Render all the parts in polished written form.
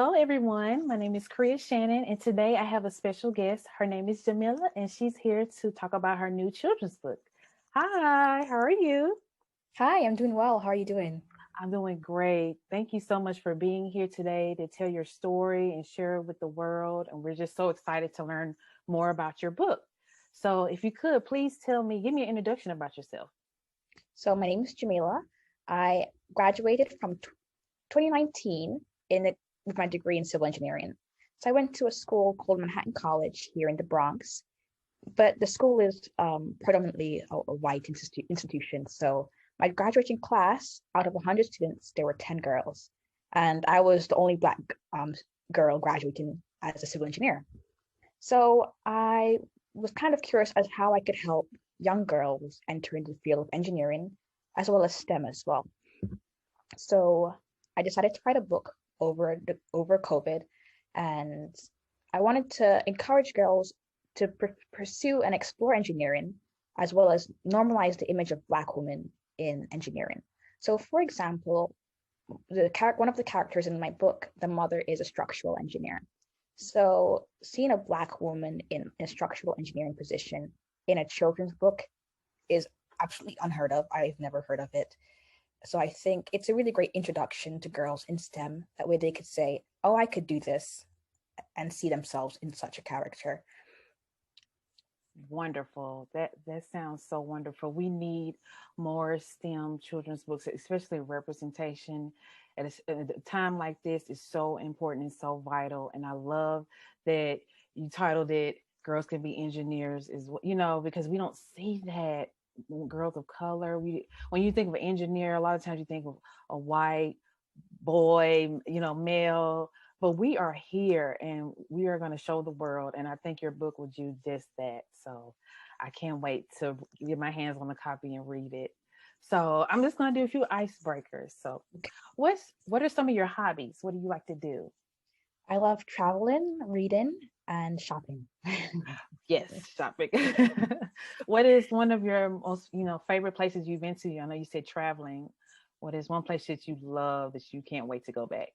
Hello, everyone. My name is Creea Shannon, and today I have a special guest. Her name is Jamila, and she's here to talk about her new children's book. Hi, how are you? Hi, I'm doing well. How are you doing? I'm doing great. Thank you so much for being here today to tell your story and share it with the world. And we're just so excited to learn more about your book. So, if you could, please give me an introduction about yourself. So my name is Jamila. I graduated from 2019 with my degree in civil engineering. So I went to a school called Manhattan College here in the Bronx, but the school is predominantly a white institution. So my graduating class, out of 100 students, there were 10 girls, and I was the only Black girl graduating as a civil engineer. So I was kind of curious as how I could help young girls enter into the field of engineering as well as STEM as well. So I decided to write a book over COVID, and I wanted to encourage girls to pursue and explore engineering as well as normalize the image of Black women in engineering. So, for example, one of the characters in my book, the mother is a structural engineer. So seeing a Black woman in a structural engineering position in a children's book is absolutely unheard of. I've never heard of it. So I think it's a really great introduction to girls in STEM. That way they could say, oh, I could do this and see themselves in such a character. Wonderful. That sounds so wonderful. We need more STEM children's books, especially representation. At a time like this is so important and so vital. And I love that you titled it "Girls Can Be Engineers." Because we don't see that girls of color. When you think of an engineer, a lot of times you think of a white boy, male, but we are here and we are going to show the world. And I think your book will do just that. So I can't wait to get my hands on the copy and read it. So I'm just going to do a few icebreakers. So what are some of your hobbies? What do you like to do? I love traveling, reading, and shopping. Yes, shopping. What is one of your most, favorite places you've been to? I know you said traveling. What is one place that you love that you can't wait to go back?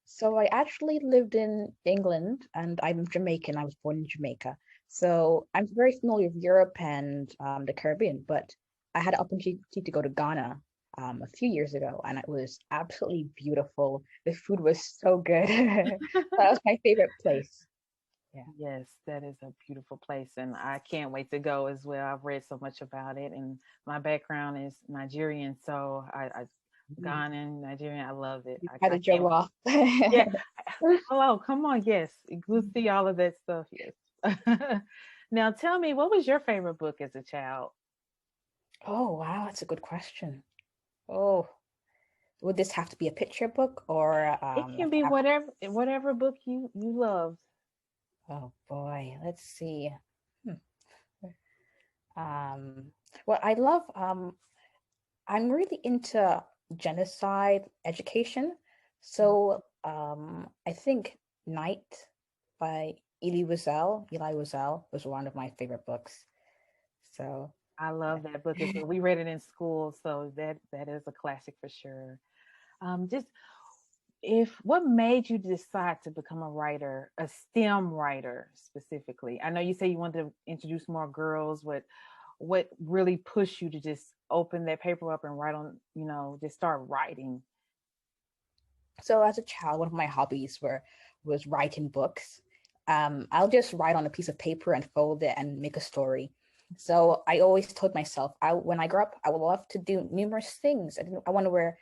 So I actually lived in England and I'm Jamaican. I was born in Jamaica. So I'm very familiar with Europe and the Caribbean, but I had an opportunity to go to Ghana a few years ago and it was absolutely beautiful. The food was so good. That was my favorite place. Yeah. Yes, that is a beautiful place, and I can't wait to go as well. I've read so much about it, and my background is Nigerian, so I Mhm. Ghanaian, Nigerian. I love it. You I, had I to show can't. off. Yeah. Hello, come on. Yes, we'll see all of that stuff. Yes. Now, tell me, what was your favorite book as a child? Oh, wow, that's a good question. Oh, would this have to be a picture book or It a can be fabric? whatever book you loved. Oh boy, let's see. Hmm. Um, well, I'm really into genocide education. So I think Night by Eli Wiesel was one of my favorite books. So I yeah. love that book as well. We read it in school, so that is a classic for sure. Just if what made you decide to become a writer, a STEM writer specifically? I know you say you wanted to introduce more girls, but what really pushed you to just open that paper up and write on, just start writing? So as a child, one of my hobbies was writing books. I'll just write on a piece of paper and fold it and make a story. So I always told myself, when I grow up, I would love to do numerous things. I want to wear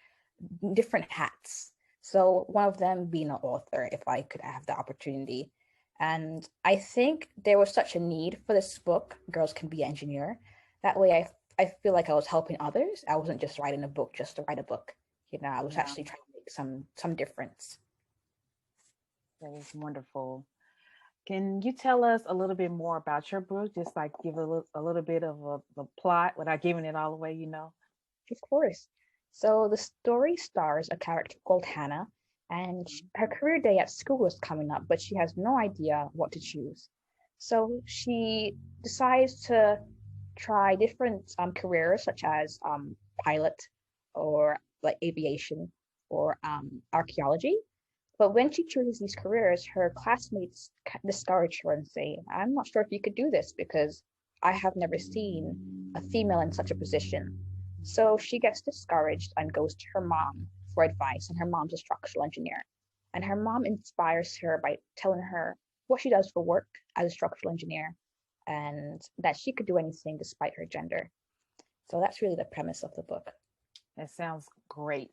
different hats. So one of them being an author, if I could have the opportunity. And I think there was such a need for this book, Girls Can Be Engineer. That way I feel like I was helping others. I wasn't just writing a book just to write a book. I was Yeah, actually trying to make some difference. that is wonderful. Can you tell us a little bit more about your book? Just like give a little bit of the plot without giving it all away, Of course. So the story stars a character called Hannah, and her career day at school is coming up, but she has no idea what to choose. So she decides to try different careers, such as pilot or like aviation or archaeology. But when she chooses these careers, her classmates discourage her and say, I'm not sure if you could do this because I have never seen a female in such a position. So she gets discouraged and goes to her mom for advice, and her mom's a structural engineer. And her mom inspires her by telling her what she does for work as a structural engineer and that she could do anything despite her gender. So that's really the premise of the book. That sounds great.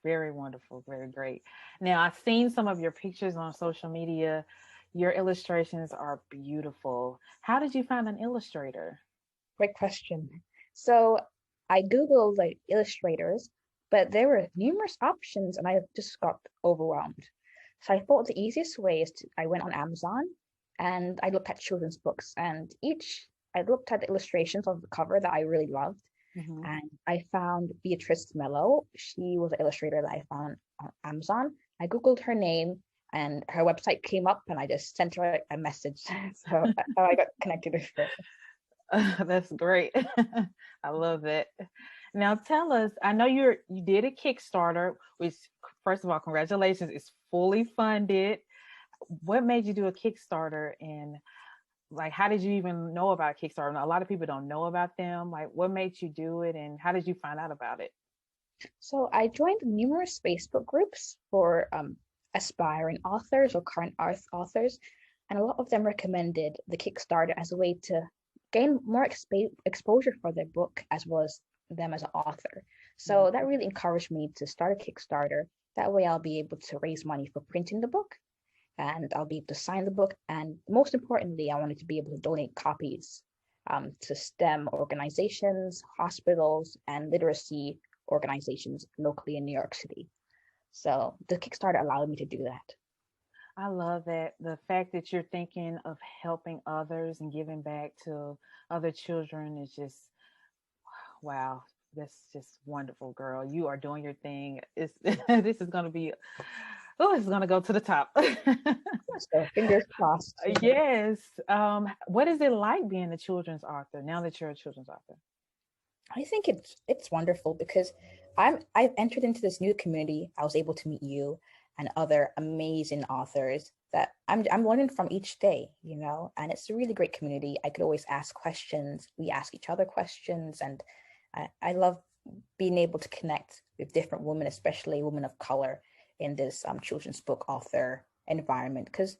Very wonderful. Very great. Now, I've seen some of your pictures on social media. Your illustrations are beautiful. How did you find an illustrator? Great question. So I Googled like illustrators, but there were numerous options and I just got overwhelmed. So I thought the easiest way is I went on Amazon and I looked at children's books and I looked at the illustrations of the cover that I really loved. Mhm. And I found Beatrice Mello. She was an illustrator that I found on Amazon. I Googled her name and her website came up and I just sent her a message. So that's how I got connected with her. That's great. I love it. Now tell us, I know you did a Kickstarter, which first of all, congratulations, it's fully funded. What made you do a Kickstarter, and like how did you even know about Kickstarter? Now, a lot of people don't know about them. Like what made you do it and how did you find out about it? So I joined numerous Facebook groups for aspiring authors or current authors, and a lot of them recommended the Kickstarter as a way to gain more exposure for their book as well as them as an author. So that really encouraged me to start a Kickstarter. That way I'll be able to raise money for printing the book and I'll be able to sign the book. And most importantly, I wanted to be able to donate copies to STEM organizations, hospitals, and literacy organizations locally in New York City. So the Kickstarter allowed me to do that. I love that. The fact that you're thinking of helping others and giving back to other children is just wow. That's just wonderful, girl. You are doing your thing. It's this is gonna be it's gonna go to the top. So fingers crossed. Yes. What is it like being a children's author now that you're a children's author? I think it's wonderful because I've entered into this new community. I was able to meet you and other amazing authors that I'm learning from each day, you know, and it's a really great community. I could always ask questions. We ask each other questions, and I love being able to connect with different women, especially women of color, in this children's book author environment because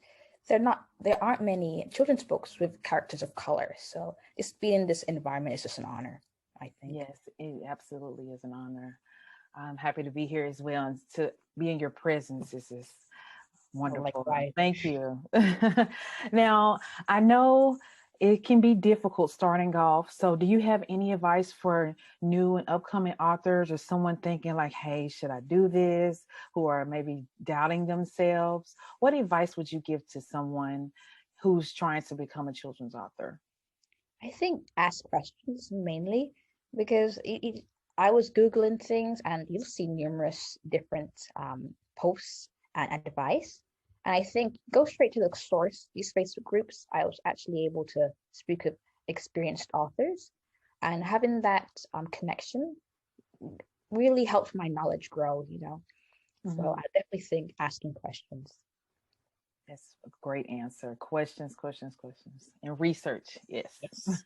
there aren't many children's books with characters of color. So just being in this environment is just an honor, I think. Yes, it absolutely is an honor. I'm happy to be here as well and to be in your presence. This is Oh, wonderful. likewise. Thank you. Now, I know it can be difficult starting off. So, do you have any advice for new and upcoming authors or someone thinking, like, hey, should I do this? Who are maybe doubting themselves? What advice would you give to someone who's trying to become a children's author? I think ask questions mainly because I was Googling things and you'll see numerous different posts and advice. And I think go straight to the source. These Facebook groups, I was actually able to speak with experienced authors, and having that connection really helped my knowledge grow, you know. So Mhm. I definitely think asking questions. That's a great answer. Questions, questions, questions, and research. Yes. Yes.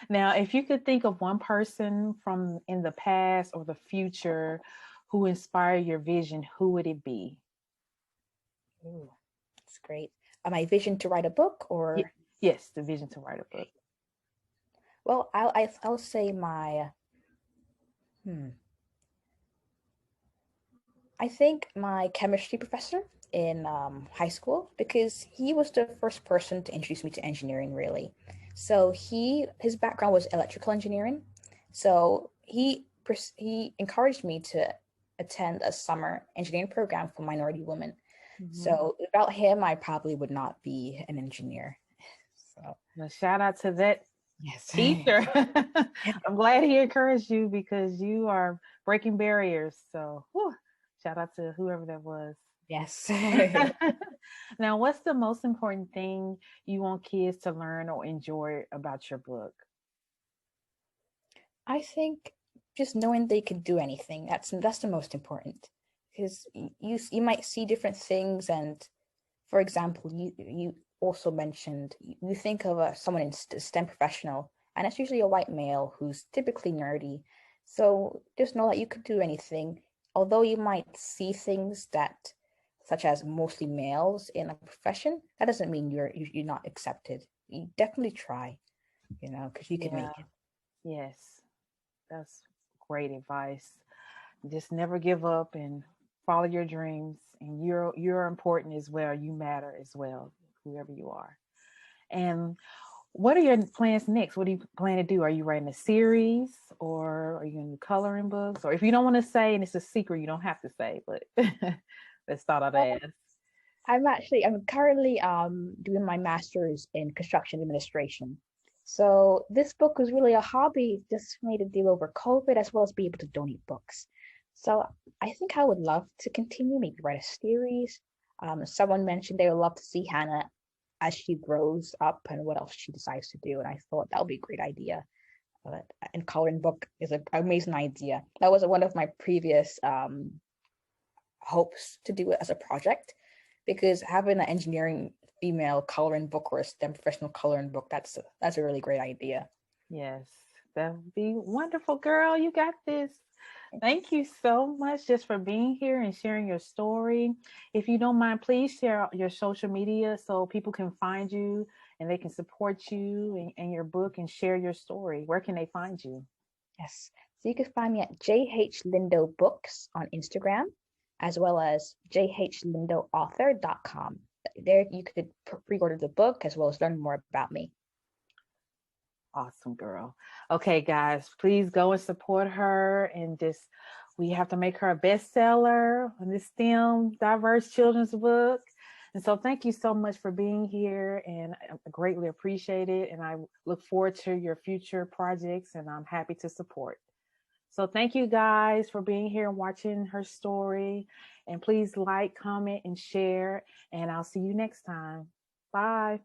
Now, if you could think of one person from in the past or the future who inspired your vision, who would it be? Ooh, that's great. My vision to write a book, Ye- or yes, the vision to write a book. well, I'll say my hmm. I think my chemistry professor in high school because he was the first person to introduce me to engineering really. So his background was electrical engineering. So he encouraged me to attend a summer engineering program for minority women. Mhm. So without him, I probably would not be an engineer. So Well, shout out to that yes. teacher. I'm glad he encouraged you because you are breaking barriers. So, whew, shout out to whoever that was. Yes. Now, what's the most important thing you want kids to learn or enjoy about your book? I think just knowing they can do anything, that's the most important. because you might see different things. And for example, you also mentioned you think of someone in STEM professional, and it's usually a white male who's typically nerdy. So just know that you could do anything. Although you might see things that, such as mostly males in a profession, that doesn't mean you're not accepted. You definitely try, because you can Yeah. make it. Yes. That's great advice. Just never give up and follow your dreams. And you're important as well. You matter as well, whoever you are. And what are your plans next? What do you plan to do? Are you writing a series, or are you going to do coloring books? Or if you don't want to say and it's a secret, you don't have to say, but let's start out Well, ask. I'm currently doing my master's in construction administration. So this book was really a hobby just for me to do over COVID, as well as be able to donate books. So I think I would love to continue, maybe write a series. Someone mentioned they would love to see Hannah as she grows up and what else she decides to do. And I thought that would be a great idea. And coloring book is an amazing idea. That was one of my previous hopes to do it as a project, because having an engineering female coloring book or a STEM professional coloring book, that's a really great idea. Yes, that would be wonderful, girl. You got this. Thank you so much just for being here and sharing your story. If you don't mind, please share your social media so people can find you and they can support you and your book and share your story. Where can they find you? Yes. So you can find me at JH Lindo Books on Instagram, as well as jhlindauthor.com. There you could pre-order the book as well as learn more about me. Awesome, girl. Okay, guys, please go and support her and just we have to make her a bestseller on this STEM diverse children's book. And so thank you so much for being here and I greatly appreciate it. And I look forward to your future projects and I'm happy to support. So thank you guys for being here and watching her story. And please like, comment, and share. And I'll see you next time. Bye.